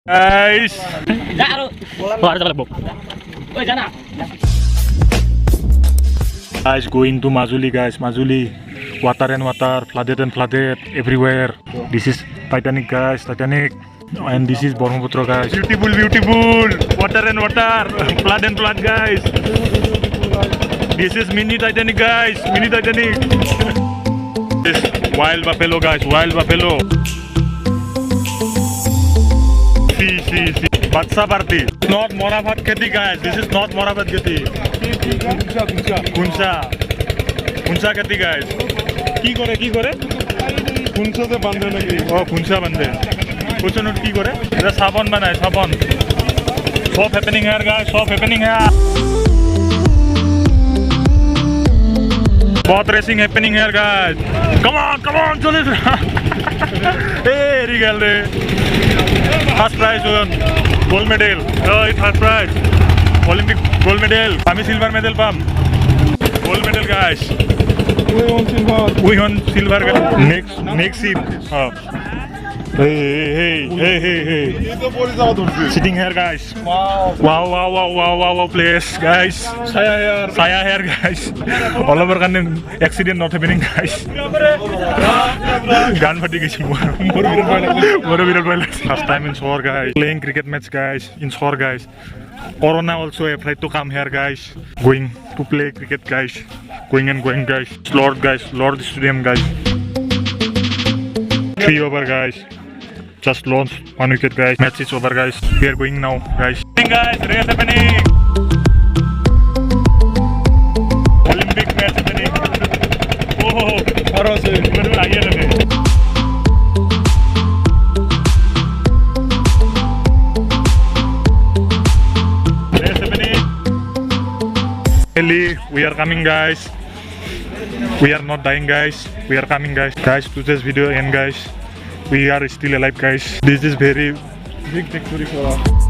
Guys. Guys, going to Majuli, guys. Majuli, water and water, flooded and flooded everywhere. This is Titanic, guys. Titanic. And this is Brahmaputra, guys. Beautiful, beautiful. Water and water, flood and flood, guys. This is mini Titanic, guys. Mini Titanic. This wild buffalo, guys. Wild buffalo. See. Batsa party. Not Morabat Keti, guys. This is not Morabat Keti. Kunsa Keti, guys. Ki kore? Kunsa se bande naki. Oh, Kunsa bande. Kuch not ki kore? The sabon banai, sabon. Stop happening here, guys. Stop happening here. Boat racing happening here, guys. Come on, chole. Hey, regal re. First prize won. Gold medal. Oh, first prize. Olympic gold medal. Ami silver medal pam. Gold medal, guys. We won silver. Next seat. Hey. Sitting here, guys. Wow, place, guys. Saya here, guys. All over accident not happening, guys. Gun fatigue is more. First time in Sor, guys. Playing cricket match, guys. In Sor, guys. Corona also applied to come here, guys. Going to play cricket, guys. Going, guys. Lord Stadium, guys. 3 over, guys. Just launched 1 wicket, guys. Match is over, guys. We are going now, guys. Guys, race happening. Olympic match happening. Oh, race happening. We are coming, guys. We are not dying, guys. We are coming, guys. Guys, to this video end, guys. We are still alive, guys. This is very big victory for us.